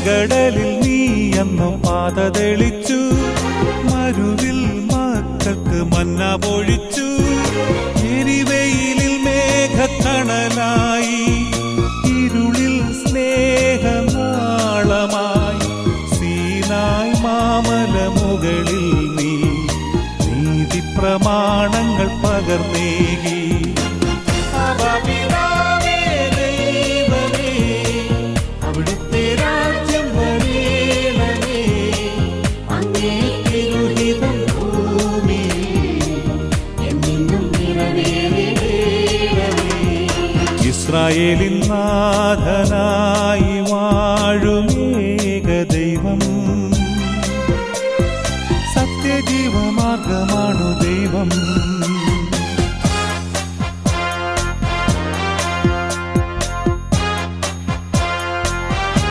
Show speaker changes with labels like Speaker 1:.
Speaker 1: ചെങ്കടലിൽ നീ അന്നു പാത തെളിച്ചു, മരുവിൽ മക്കൾക്ക് മന്ന പൊഴിച്ചു. എരിവെയിലിൽ മേഘക്കണലായി, ഇരുളിൽ സ്നേഹനാളമായി. സീനായ് മാമല മുകളിൽ നീ നീതി പ്രമാണങ്ങൾ പകർന്നേകി. അവിടുത്തെ രാജ്യം വരേണമേ, അങ്ങേ തിരുഹിതം ഭൂമിയിൽ എന്നും നിറവേറേണമേ. ഇസ്രായേലിൻ നാഥനാ